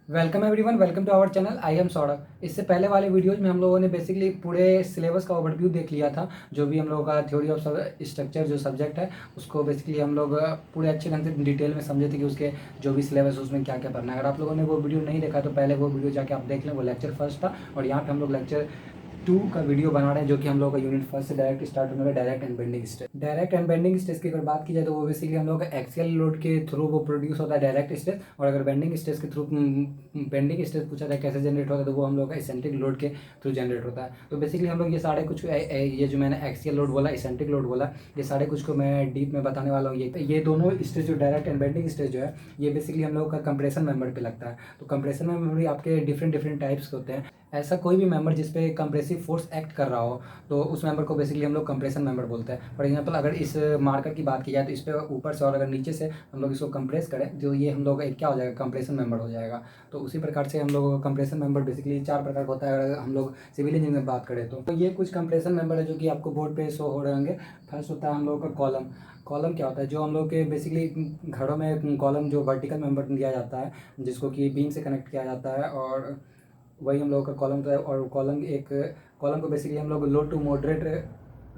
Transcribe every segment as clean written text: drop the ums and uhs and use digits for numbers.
Welcome everyone, welcome to our channel. I am Saurabh. इससे पहले वाले वीडियोज में हम लोगों ने बेसिकली पूरे सिलेबस का ओवरव्यू देख लिया था। जो भी हम लोगों का थ्योरी ऑफ स्ट्रक्चर जो सब्जेक्ट है उसको बेसिकली हम लोग पूरे अच्छे ढंग से डिटेल में समझे थे कि उसके जो भी सिलेबस है उसमें क्या क्या पढ़ना है। अगर आप लोगों ने वो वीडियो नहीं देखा तो पहले वो वीडियो जाके आप देख लें। वो लेक्चर फर्स्ट था और यहाँ पे हम लोग लेक्चर 2 का वीडियो बना रहे हैं, जो कि हम लोग का यूनिट फर्स्ट से डायरेक्ट स्टार्ट होने वाला direct and bending stress. Direct and bending stress की अगर बात की जाए तो वो बेसिकली हम लोग का एक्सियल लोड के थ्रू वो प्रोड्यूस होता है डायरेक्ट स्ट्रेस। और अगर बेंडिंग स्ट्रेस के थ्रू बेंडिंग स्ट्रेस पूछा जाए कैसे जनरेट होता है तो वो हम लोग का इसेंट्रिक लोड के थ्रू जनरेट होता है। तो बेसिकली हम लोग ये सारे कुछ ये जो मैंने एक्सियल लोड बोला, इसेंट्रिक लोड बोला, ये सारे कुछ को मैं डीप में बताने वाला हूँ। ये दोनों स्ट्रेस जो डायरेक्ट एंड बेंडिंग स्ट्रेस जो है ये बेसिकली हम लोग का कंप्रेशन मेंबर पे लगता है। तो कंप्रेशन मेंबर भी आपके डिफरेंट डिफरेंट टाइप्स के होते हैं। ऐसा कोई भी मेंबर जिस पे कंप्रेसिव फोर्स एक्ट कर रहा हो तो उस मेंबर को बेसिकली हम लोग कंप्रेशन मेंबर बोलते हैं। फॉर एग्जांपल अगर इस मार्कर की बात की जाए तो इस पे ऊपर से और अगर नीचे से हम लोग इसको कंप्रेस करें तो ये हम लोग का क्या हो जाएगा, कंप्रेशन मेंबर हो जाएगा। तो उसी प्रकार से हम लोग कंप्रेशन मेंबर बेसिकली 4 प्रकार का होता है। अगर हम लोग सिविल इंजीनियरिंग में बात करें तो ये कुछ कंप्रेशन मेंबर है जो कि आपको बोर्ड पे शो हो रहे होंगे। फर्स्ट होता है हम लोग का कॉलम। कॉलम क्या होता है, जो हम लोग के बेसिकली घरों में कॉलम जो वर्टिकल मेंबर दिया जाता है जिसको कि बीम से कनेक्ट किया जाता है, और वही हम लोग का कॉलम होता है। और कॉलम को बेसिकली हम लोग लो टू मॉडरेट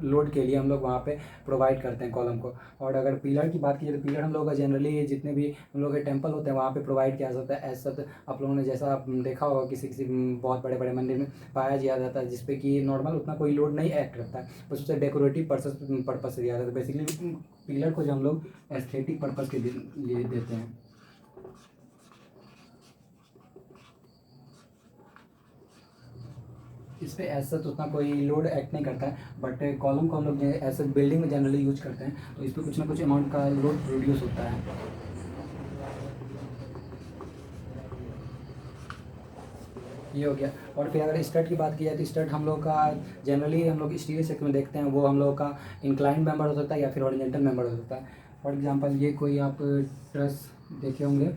लोड के लिए हम लोग वहाँ पे प्रोवाइड करते हैं कॉलम को। और अगर पिलर की बात की जाए तो पिलर हम लोग का जनरली जितने भी हम लोग के टेंपल होते हैं वहाँ पे प्रोवाइड किया जाता है। ऐसा आप लोगों ने जैसा देखा होगा किसी किसी बहुत बड़े बड़े मंदिर में पाया दिया जाता है, जिसपे कि नॉर्मल उतना कोई लोड नहीं एक्ट करता है, बस उससे डेकोरेटिव पर्पज से दिया जाता है। बेसिकली पिलर को जो हम लोग एस्थेटिक पर्पज़ के लिए देते हैं। इस पर ऐसा तो उतना कोई लोड एक्ट नहीं करता है, बट कॉलम को हम लोग ऐसे बिल्डिंग में जनरली यूज करते हैं तो इस पर कुछ ना कुछ अमाउंट का लोड प्रोड्यूस होता है। ये हो गया। और फिर अगर स्टड की बात की जाए तो स्टड हम लोग का जनरली हम लोग स्टील सेक्टर में देखते हैं, वो हम लोग का इंक्लाइंड मेंबर हो सकता है या फिर हॉरिजॉन्टल मेंबर हो सकता है। फॉर एग्जांपल ये कोई आप ट्रस देखे होंगे।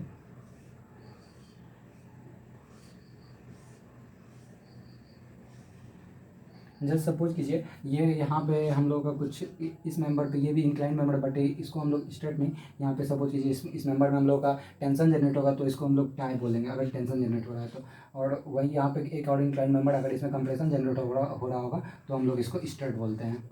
जस्ट सपोज कीजिए ये यहाँ पे हम लोग का कुछ इस मेंबर पे, ये भी इंक्लाइन मेंबर बट इसको हम लोग स्ट्रेट नहीं, यहाँ पे सपोज कीजिए इस मेंबर में हम लोग का टेंशन जनरेट होगा तो इसको हम लोग टाई बोलेंगे अगर टेंशन जनरेट हो रहा है तो। और वही यहाँ पे एक और इंक्लाइन मेंबर अगर इसमें कंप्रेशन जनरेट हो रहा होगा तो हम लोग इसको स्ट्रेट बोलते हैं।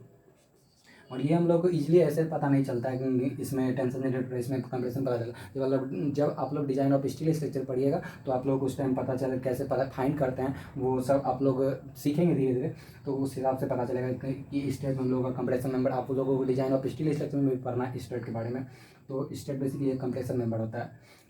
और ये हम लोग को ईजिली ऐसे पता नहीं चलता है कि इसमें टेंशन जनरेटर इसमें कंप्रेशन पता चला। जब आप लोग डिजाइन ऑफ स्टील स्ट्रक्चर पढ़िएगा तो आप लोग को उस टाइम पता चले कैसे पता फाइंड करते हैं, वो सब आप लोग सीखेंगे धीरे धीरे। तो उस हिसाब से पता चलेगा कि इस टाइप में हम लोग का कंप्रेशन मेंबर, आप लोगों को डिजाइन ऑफ स्टील स्ट्रक्चर में भी पढ़ना है स्टेट के बारे में। तो स्टेट बेसिकली एक कंप्रेशन मेंबर होता है।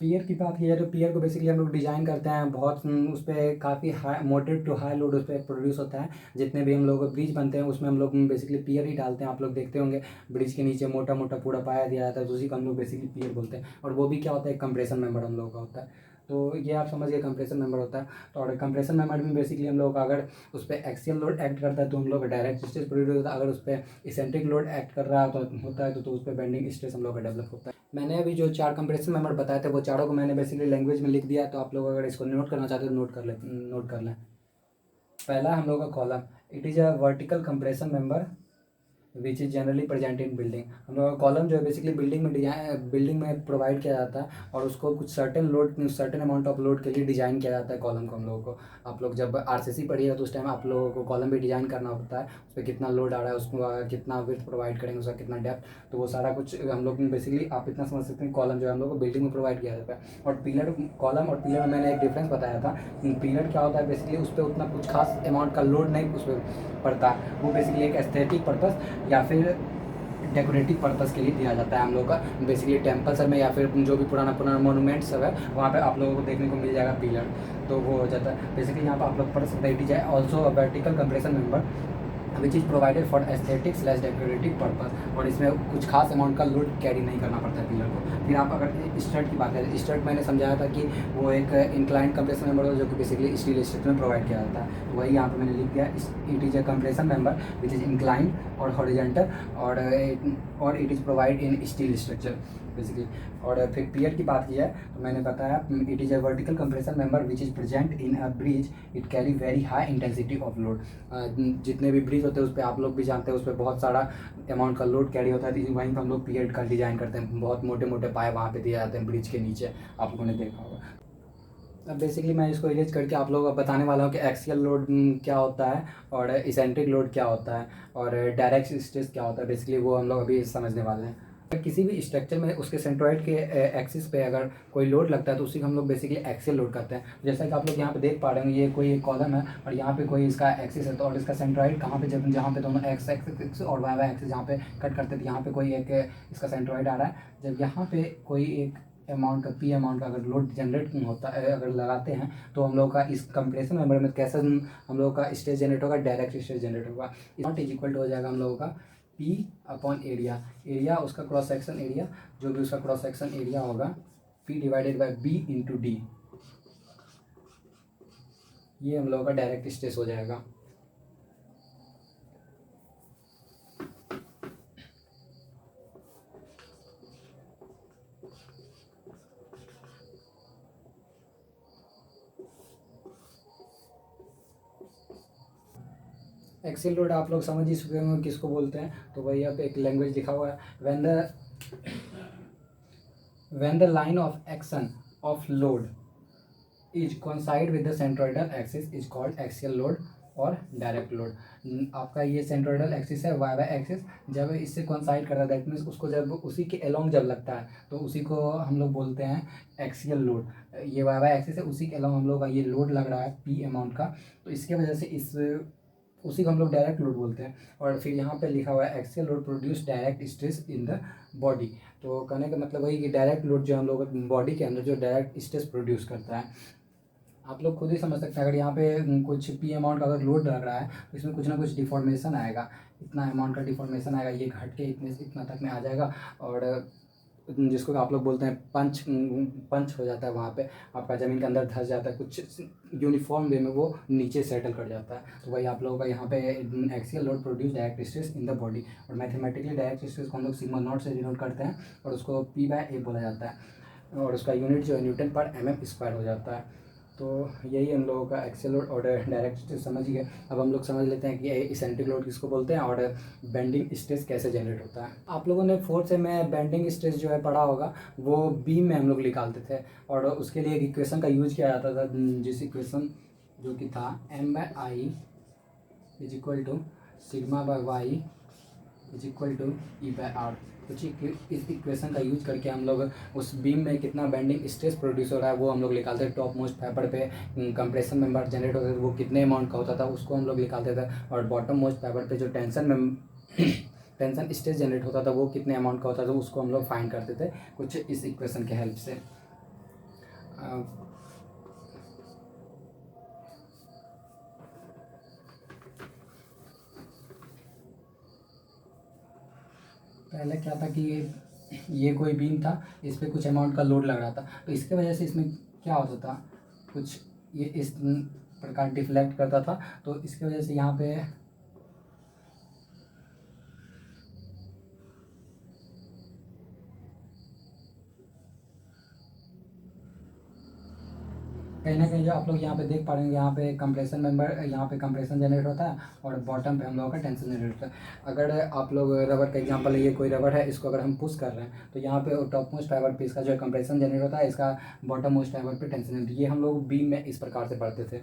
पियर की बात की जाए तो पियर को बेसिकली हम लोग डिजाइन करते हैं बहुत उस पर काफ़ी high moderate to high load उस पर प्रोड्यूस होता है। जितने भी हम लोग ब्रिज बनते हैं उसमें हम लोग बेसिकली पियर ही डालते हैं। आप लोग देखते होंगे ब्रिज के नीचे मोटा मोटा पूरा पाया दिया जाता है तो उसी को हम लोग बेसिकली पियर बोलते हैं। और वो भी क्या होता है, कंप्रेशन मेंबर हम लोग का होता है। तो ये आप समझिए कंप्रेशन मेंबर होता है। तो और कंप्रेशन मेंबर में बेसिकली हम लोग अगर उस पर एक्सियल लोड एक्ट करता है तो हम लोग डायरेक्ट स्ट्रेस प्रोड्यूस होता है। अगर उस पर इसेंट्रिक लोड एक्ट कर रहा होता है तो उस पर बेंडिंग स्ट्रेस हम लोग का डेवलप होता है। मैंने अभी जो 4 कंप्रेशन मेंबर बताए थे वो चारों को मैंने बेसिकली लैंग्वेज में लिख दिया, तो आप लोग अगर इसको नोट करना चाहते हो तो नोट कर लें। पहला हम लोग का column, it is a vertical compression member which is generally present in building. हम लोग का कॉलम जो है बेसिकली बिल्डिंग में प्रोवाइड किया जाता है और उसको कुछ सर्टेन अमाउंट ऑफ लोड के लिए डिज़ाइन किया जाता है कॉलम को हम लोगों को। आप लोग जब आरसीसी पढ़िएगा तो उस टाइम आप लोगों को कॉलम भी डिज़ाइन करना होता है, उस पर कितना लोड आ रहा है, उसको कितना विड्थ प्रोवाइड करेंगे, उसका कितना डेप्थ, तो वो सारा कुछ हम लोग बेसिकली आप इतना समझ सकते हैं कॉलम जो है हम लोग को बिल्डिंग में प्रोवाइड किया जाता है। और कॉलम और पिलर में मैंने एक डिफरेंस बताया था। पिलर क्या होता है, बेसिकली उस पर उतना कुछ खास अमाउंट का लोड नहीं उस पर पड़ता है, वो बेसिकली एक एस्थेटिक पर्पज़ या फिर डेकोरेटिव पर्पज़ के लिए दिया जाता है हम लोग का। बेसिकली टेम्पल सब में या फिर जो भी पुराना मोनूमेंट सब है वहाँ पे आप लोगों को देखने को मिल जाएगा पिलर, तो वो हो जाता है। बेसिकली यहाँ पर आप लोग पढ़ सकते हैं it is also a vertical compression member which is provided for aesthetic / decorative purpose. और इसमें कुछ खास अमाउंट का लोड कैरी नहीं करना पड़ता है पिलर को। फिर आप अगर स्टड की बात करें, स्टड मैंने समझाया था कि वो एक इंक्लाइंड कंप्रेशन मेंबर होता है जो कि बेसिकली स्टील स्ट्रक्चर में प्रोवाइड किया जाता है। तो वही यहाँ पे मैंने लिख दिया, it is a compression member which is inclined और हॉरिजॉन्टल और it is provide in steel structure basically. और फिर पियर की बात की जाए तो मैंने बताया it is a vertical compression member which is present in a bridge, it carry very high intensity of load. जितने भी ब्रिज होते हैं उस पर आप लोग भी जानते हैं उस पर बहुत सारा अमाउंट का लोड कैरी होता है, वहीं पर हम लोग पियर का डिज़ाइन करते हैं, बहुत मोटे मोटे पाए वहाँ पे दिए जाते हैं ब्रिज के नीचे, आप लोगों ने देखा होगा। अब बेसिकली मैं इसको इरेज करके आप लोगों को बताने वाला हूँ कि एक्सियल लोड क्या होता है और इसेंट्रिक लोड क्या होता है और डायरेक्ट स्ट्रेस क्या होता है, बेसिकली वो हम लोग अभी समझने वाले हैं। किसी भी स्ट्रक्चर में उसके सेंट्रॉइड के एक्सिस पे अगर कोई लोड लगता है तो उसी को हम लोग बेसिकली एक्सियल लोड करते हैं। जैसा कि आप लोग यहाँ पे देख पा रहे हैं, ये कोई एक कॉलम है और यहाँ पे कोई इसका एक्सिस है, तो और इसका सेंट्रॉइड कहाँ पे, जब जहाँ पे दोनों एक्स एक्सिस और वाई वाई एक्सिस जहाँ पे कट करते थे यहाँ पे कोई एक इसका सेंट्रॉइड आ रहा है। जब यहाँ पे कोई एक अमाउंट का पी अमाउंट का अगर लोड जनरेट होता है, अगर लगाते हैं, तो हम लोग का इस कंप्रेशन मेंबर में कैसे हम लोग का स्ट्रेस जनरेट होगा, डायरेक्ट स्ट्रेस जनरेट होगा। नॉट इज इक्वल टू हो जाएगा हम लोगों का पी अपॉन एरिया, एरिया उसका क्रॉस सेक्शन एरिया, जो भी उसका क्रॉस सेक्शन एरिया होगा, P divided by B into D, ये हम लोगों का डायरेक्ट स्ट्रेस हो जाएगा। एक्सेल लोड आप लोग समझ ही चुके होंगे किसको बोलते हैं, तो वही अब एक लैंग्वेज लिखा हुआ है, when the line of action of load is coincide with the centroidal axis is called axial load और डायरेक्ट लोड। आपका ये सेंट्रोइडल एक्सिस है, वाई वाई एक्सिस, जब इससे कोइंसाइड करता है दैट मीन्स उसको जब उसी के अलोंग जब लगता है तो उसी को हम लोग बोलते हैं एक्सियल लोड। ये वाई वाई एक्सिस है, उसी के अलोंग हम लोग का ये लोड लग रहा है पी अमाउंट का, तो इसके वजह से इस उसी को हम लोग डायरेक्ट लोड बोलते हैं। और फिर यहाँ पे लिखा हुआ है axial load produce direct stress in the body, तो कहने का मतलब वही कि डायरेक्ट लोड जो हम लोग बॉडी के अंदर जो डायरेक्ट स्ट्रेस प्रोड्यूस करता है। आप लोग खुद ही समझ सकते हैं, अगर यहाँ पे कुछ पी अमाउंट का अगर लोड लग रहा है तो इसमें कुछ ना कुछ डिफॉर्मेशन आएगा, इतना अमाउंट का डिफॉर्मेशन आएगा, ये घट के इतना तक में आ जाएगा, और जिसको आप लोग बोलते हैं पंच पंच हो जाता है, वहाँ पे आपका ज़मीन के अंदर धंस जाता है, कुछ यूनिफॉर्म वे में वो नीचे सेटल कर जाता है। तो वही आप लोगों का यहाँ पे axial load produce direct stress in the body, और मैथमेटिकली डायरेक्ट स्ट्रेस को हम लोग सिग्मा नॉट से डिनोट करते हैं और उसको पी बाय ए बोला जाता है, और उसका यूनिट जो है न्यूटन पर mm स्क्वायर हो जाता है। तो यही हम लोगों का एक्सियल लोड और डायरेक्ट स्ट्रेस समझ गए। अब हम लोग समझ लेते हैं कि इसेंट्रिक लोड किसको बोलते हैं और बेंडिंग स्ट्रेस कैसे जनरेट होता है। आप लोगों ने फोर्थ से में बेंडिंग स्ट्रेस जो है पढ़ा होगा, वो बीम में हम लोग निकालते थे और उसके लिए एक इक्वेशन का यूज किया जाता था, जिस इक्वेशन जो कि था M/I is equal to sigma by Y is equal to E/R। कुछ इस इक्वेशन का यूज करके हम लोग उस बीम में कितना बेंडिंग स्ट्रेस प्रोड्यूस हो रहा है वो हम लोग निकालते थे। टॉप मोस्ट फाइबर पे कंप्रेशन मेंबर जनरेट होता था वो कितने अमाउंट का होता था उसको हम लोग निकालते थे, और बॉटम मोस्ट फाइबर पे जो टेंशन स्ट्रेस जनरेट होता था वो कितने अमाउंट का होता था उसको हम लोग फाइंड करते थे कुछ इस इक्वेशन के हेल्प से। पहले क्या था कि ये कोई बीम था, इस पर कुछ अमाउंट का लोड लग रहा था, तो इसके वजह से इसमें क्या होता था, कुछ ये इस प्रकार डिफ्लेक्ट करता था, तो इसके वजह से यहाँ पे कहीं ना कहीं जो आप लोग यहाँ पे देख पा रहे हैं, यहाँ पे कंप्रेशन मेंबर, यहाँ पे कंप्रेशन जनरेट होता है और बॉटम पे हम लोगों का टेंशन जनरेट होता है। अगर आप लोग रबर का एग्जांपल, ये कोई रबर है, इसको अगर हम पुश कर रहे हैं तो यहाँ पे टॉप मोस्ट फाइबर पे इसका जो है कंप्रेशन जनरेट होता है, इसका बॉटम मोस्ट फाइबर पे टेंशन जनरेट, ये हम लोग बीम में इस प्रकार से पढ़ते थे।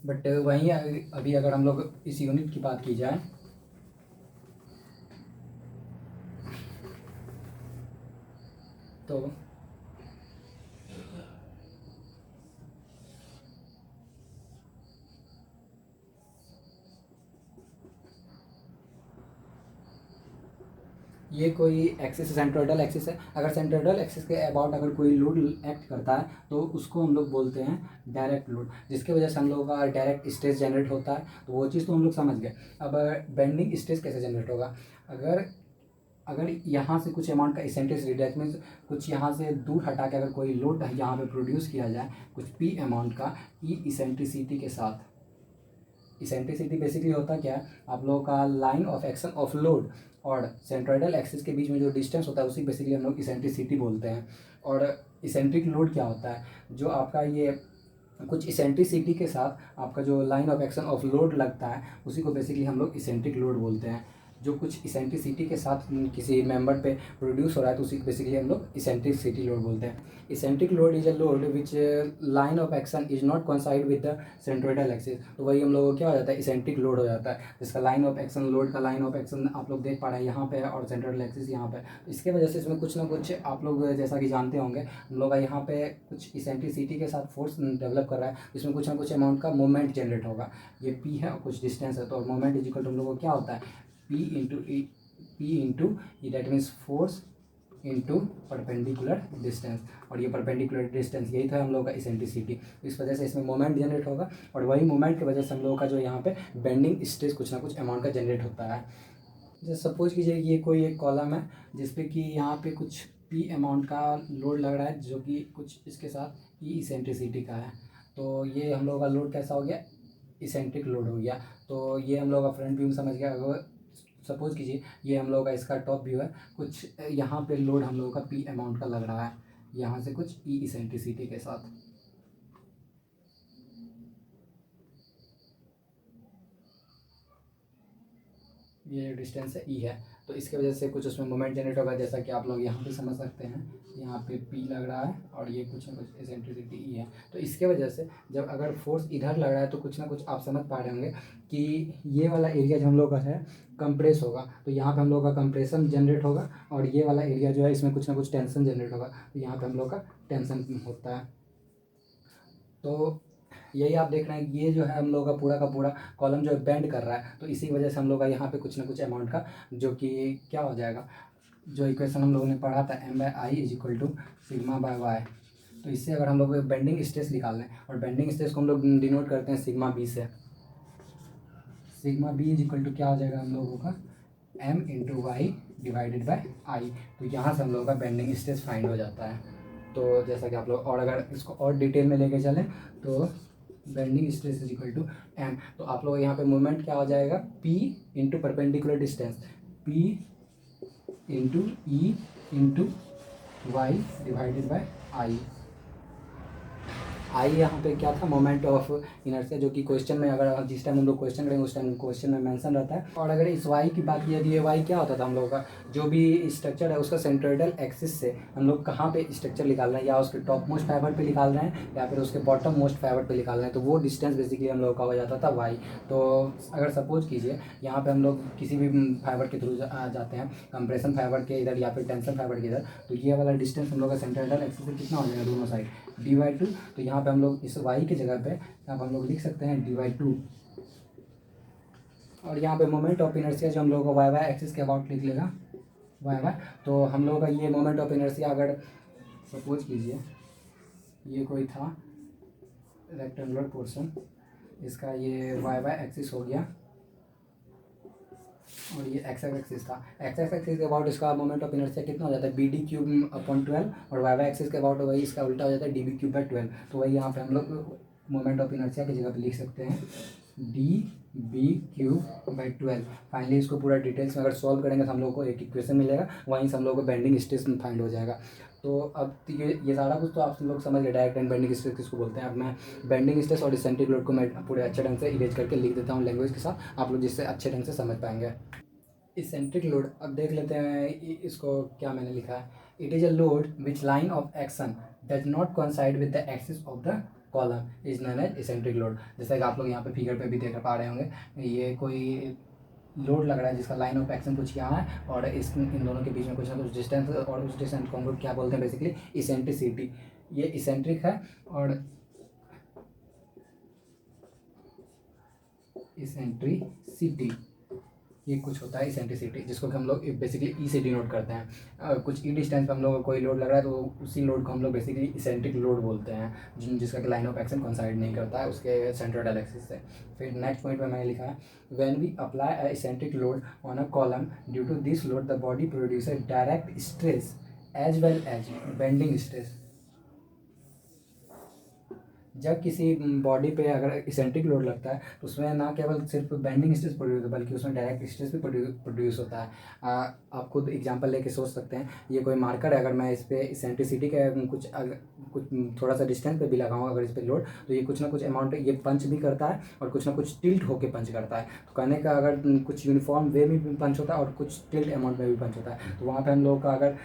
बट वहीं अभी अगर हम लोग इस यूनिट की बात की जाए तो ये कोई एक्सिस सेंट्रोइडल एक्सिस है, अगर सेंट्रोइडल एक्सिस के अबाउट अगर कोई लोड एक्ट करता है तो उसको हम लोग बोलते हैं डायरेक्ट लोड, जिसके वजह से हम लोगों का डायरेक्ट स्ट्रेस जनरेट होता है। तो वो चीज़ तो हम लोग समझ गए। अब बेंडिंग स्ट्रेस कैसे जनरेट होगा, अगर यहाँ से कुछ अमाउंट का इसेंट्रिसिटी, दैट मीन्स कुछ यहाँ से दूर हटा के अगर कोई लोड यहाँ पे प्रोड्यूस किया जाए कुछ पी अमाउंट का ई इसेंट्रिसिटी के साथ। इसेंट्रिसिटी बेसिकली होता क्या है, आप लोगों का line of action of load और सेंट्रोइडल एक्सिस के बीच में जो डिस्टेंस होता है उसी बेसिकली हम लोग इसेंट्रिसिटी बोलते हैं। और इसेंट्रिक लोड क्या होता है, जो आपका ये कुछ इसेंट्रिसिटी के साथ आपका जो line of action of load लगता है उसी को बेसिकली हम लोग इसेंट्रिक लोड बोलते हैं। जो कुछ इसेंट्रिसिटी के साथ किसी मेंबर पे प्रोड्यूस हो रहा है तो उसी को बेसिकली हम लोग इसेंट्रिसिटी लोड बोलते हैं। Eccentric load is a load which line of action is not coincide with the centroidal axis, तो वही हम लोग को क्या हो जाता है, इसेंट्रिक लोड हो जाता है, जिसका लाइन ऑफ एक्शन, लोड का लाइन ऑफ एक्शन आप लोग देख पा रहे हैं यहाँ पे और सेंट्रोइडल एक्सिस यहाँ पे। इसके वजह से इसमें कुछ ना कुछ आप लोग जैसा कि जानते होंगे, हम लोग का यहाँ पे कुछ इसेंट्रिसिटी के साथ फोर्स डेवलप कर रहा है, इसमें कुछ ना कुछ अमाउंट का मोमेंट जनरेट होगा। ये पी है और कुछ डिस्टेंस है, तो मोमेंट इज इक्वल टू हम लोग को क्या होता है, P into E, that means force into perpendicular distance, और ये परपेंडिकुलर डिस्टेंस यही था हम लोग का इसेंट्रिसिटी। इस वजह से इसमें मोमेंट जनरेट होगा और वही मोमेंट की वजह से हम लोगों का जो यहाँ पे बेंडिंग स्ट्रेस कुछ ना कुछ अमाउंट का जनरेट होता है। जैसे सपोज कीजिए कि ये कोई एक कॉलम है जिसपे कि यहाँ पे कुछ पी अमाउंट का लोड लग रहा है जो कि कुछ इसके साथ ई इसेंट्रिसिटी का है, तो ये हम लोग का लोड कैसा हो गया, इसेंट्रिक लोड हो गया। तो ये हम लोग का फ्रंट व्यू समझ गया। अगर सपोज कीजिए ये हम लोग का इसका टॉप व्यू है, कुछ यहाँ पे लोड हम लोगों का पी अमाउंट का लग रहा है यहाँ से कुछ ई इसेंट्रिसिटी के साथ। ये डिस्टेंस है ई है, तो इसके वजह से कुछ उसमें मोमेंट जनरेट होगा, जैसा कि आप लोग यहाँ पे समझ सकते हैं, यहाँ पे पी लग रहा है और ये कुछ ना कुछ इसेंट्रिसिटी ई है। तो इसके वजह से जब अगर फोर्स इधर लग रहा है तो कुछ ना कुछ आप समझ पा रहे होंगे कि ये वाला एरिया जो हम लोग का है कंप्रेस होगा, तो यहाँ पे हम लोग का कंप्रेशन जनरेट होगा, और ये वाला एरिया जो है इसमें कुछ ना कुछ टेंशन जनरेट होगा, तो यहाँ पे हम लोग का टेंशन होता है। तो यही आप देख रहे हैं कि ये जो है हम लोग का पूरा कॉलम जो है बेंड कर रहा है, तो इसी वजह से हम लोग का यहाँ पे कुछ ना कुछ अमाउंट का जो कि क्या हो जाएगा, जो इक्वेशन हम लोगों ने पढ़ा था M/I is equal to sigma by Y. तो इससे अगर हम लोग बेंडिंग स्ट्रेस निकालना है, और बेंडिंग स्ट्रेस को हम लोग डिनोट करते हैं सिग्मा बी से। Sigma B is equal to क्या हो जाएगा हम लोगों का, M into Y divided by I. तो यहाँ से हम लोगों का बेंडिंग स्ट्रेस फाइंड हो जाता है। तो जैसा कि आप लोग, और अगर इसको और डिटेल में लेके चलें तो bending stress is equal to M, तो आप लोग यहाँ पे मोमेंट क्या हो जाएगा, P into perpendicular distance, P into E into Y divided by I. I यहाँ पे क्या था, मोमेंट ऑफ इनर्शिया, जो कि क्वेश्चन में अगर जिस टाइम हम लोग क्वेश्चन करेंगे उस टाइम क्वेश्चन में मेंशन रहता है। और अगर इस वाई की बात की जाती है, वाई क्या होता था हम लोग का, जो भी स्ट्रक्चर है उसका सेंट्रोइडल एक्सिस से हम लोग कहाँ पे स्ट्रक्चर निकाल रहे हैं, या उसके टॉप मोस्ट फाइबर पे निकाल रहे हैं या फिर उसके बॉटम मोस्ट फाइबर पे निकाल रहे हैं, तो वो डिस्टेंस बेसिकली हम लोग का हो जाता था वाई। तो अगर सपोज कीजिए यहाँ पे हम लोग किसी भी फाइबर के थ्रू जाते हैं, कंप्रेशन फाइबर के इधर या फिर टेंशन फाइबर के इधर, तो ये वाला डिस्टेंस हम लोग का सेंट्रोइडल एक्सिस से कितना हो जाएगा दोनों साइड, dy/2। तो यहाँ पे हम लोग इस y की जगह पे अब हम लोग लिख सकते हैं dy/2, और यहाँ पे मोमेंट ऑफ इनर्शिया जो हम लोग को y एक्सिस के अबाउट लिख लेगा y। तो हम लोग का ये मोमेंट ऑफ इनर्शिया अगर सपोज कीजिए ये कोई था रेक्टेंगुलर पोर्शन, इसका ये y एक्सिस हो गया और ये एक्स एक्सिस था, एक्स एक्सिस के अबाउट इसका मोमेंट ऑफ इनर्शिया कितना हो जाता है, BD³/12, और वाई एक्सिस के अबाउट वही इसका उल्टा हो जाता है DB³/12। तो वही यहाँ पे हम लोग मोमेंट ऑफ इनर्शिया की जगह पे लिख सकते हैं DB³/12। फाइनली इसको पूरा डिटेल्स में अगर सॉल्व करेंगे तो हम लोग को एक इक्वेशन मिलेगा, वहीं से हम लोग को बेंडिंग स्ट्रेस में फाइंड हो जाएगा। तो अब ये सारा कुछ तो आप लोग समझ गए, डायरेक्ट एंड बेंडिंग स्ट्रेस किसको बोलते हैं। अब मैं बेंडिंग स्ट्रेस और इसेंट्रिक लोड को मैं पूरे अच्छे ढंग से इरेज करके लिख देता हूँ लैंग्वेज के साथ, आप लोग जिससे अच्छे ढंग से समझ पाएंगे। इसेंट्रिक लोड, अब देख लेते हैं इसको क्या मैंने लिखा है, it is a load which line of action does not coincide with the axis of the column is known as eccentric load. जैसे कि आप लोग यहाँ पे फिगर पे भी देख पा रहे होंगे, ये कोई लोड लग रहा है जिसका लाइन ऑफ एक्शन कुछ यहाँ है और इन दोनों के बीच में कुछ ना कुछ डिस्टेंस, और उस डिस्टेंस को हम लोग क्या बोलते हैं बेसिकली इसेंट्रिसिटी। ये इसेंट्रिक है और इसेंट्रिसिटी ये कुछ होता है इसेंट्रिसिटी, जिसको कि हम लोग बेसिकली ई से डिनोट करते हैं। कुछ ई डिस्टेंस पे हम लोग को कोई लोड लग रहा है तो उसी लोड को हम लोग बेसिकली इसेंट्रिक लोड बोलते हैं, जिसका कि लाइन ऑफ एक्शन कोइंसाइड नहीं करता है उसके सेंट्रोइडल एक्सिस से। फिर नेक्स्ट पॉइंट में मैंने लिखा है, when we apply a eccentric load on a column due to this load the body produces direct stress as well as bending stress. जब किसी बॉडी पे अगर इसेंट्रिक लोड लगता है तो उसमें ना केवल सिर्फ बेंडिंग स्ट्रेस प्रोड्यूस होता है बल्कि उसमें डायरेक्ट स्ट्रेस भी प्रोड्यूस होता है। आप खुद एग्जांपल लेके सोच सकते हैं, ये कोई मार्कर है, अगर मैं इस पर इसेंट्रिसिटी का कुछ थोड़ा सा डिस्टेंस पे भी लगाऊँ अगर इस पर लोड, तो ये कुछ ना कुछ अमाउंट ये पंच भी करता है और कुछ ना कुछ टिल्ट होके पंच करता है। तो कहने का अगर कुछ यूनिफॉर्म वे में भी पंच होता है और कुछ टिल्ट अमाउंट में भी पंच होता है, तो वहाँ पे हम लोग का अगर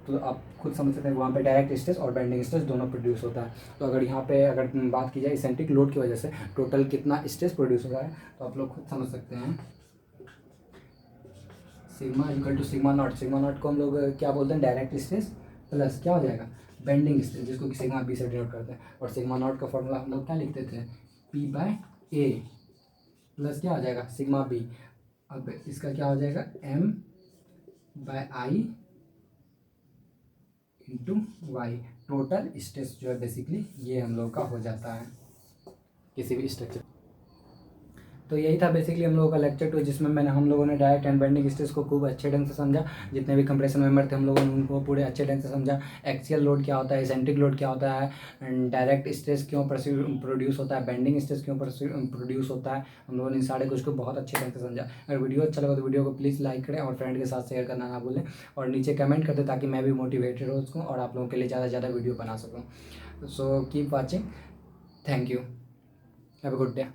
तो आप खुद समझ सकते हैं वहाँ पे डायरेक्ट स्ट्रेस और बेंडिंग स्ट्रेस दोनों प्रोड्यूस होता है। तो अगर यहाँ पे अगर बात की जाए इसेंट्रिक लोड की वजह से टोटल कितना स्ट्रेस प्रोड्यूस हो रहा है, तो आप लोग खुद समझ सकते हैं। Sigma equal to sigma naught, sigma naught को हम लोग क्या बोलते हैं, डायरेक्ट स्ट्रेस प्लस क्या हो जाएगा, बेंडिंग स्ट्रेस, जिसको कि सिग्मा बी से डिनोट करते हैं। और सिग्मा नॉट का फॉर्मूला हम लोग क्या लिखते थे, पी बाय ए प्लस क्या हो जाएगा, सिग्मा बी। अब इसका क्या हो जाएगा, एम बाय आई इंटू वाई। टोटल स्ट्रेस जो है बेसिकली ये हम लोग का हो जाता है किसी भी स्ट्रक्चर। तो यही था बेसिकली हम लोगों का लेक्चर 2, जिसमें हम लोगों ने डायरेक्ट एंड बेंडिंग स्ट्रेस को खूब अच्छे ढंग से समझा। जितने भी कंप्रेशन मेंबर थे हम लोगों ने उनको पूरे अच्छे ढंग से समझा। एक्सियल लोड क्या होता है, एसेंट्रिक लोड क्या होता है, डायरेक्ट स्ट्रेस क्यों प्रोड्यूस होता है, बेंडिंग स्ट्रेस क्यों प्रोड्यूस होता है, हम लोगों ने इन सारे कुछ को बहुत अच्छे ढंग से समझा। अगर वीडियो अच्छा लगा तो वीडियो को प्लीज़ लाइक करें और फ्रेंड के साथ शेयर करना ना भूलें, और नीचे कमेंट कर दें ताकि मैं भी मोटिवेटेड हो सकूँ और आप लोगों के लिए ज़्यादा से ज़्यादा वीडियो बना सकूँ। So keep watching, thank you, have a good day.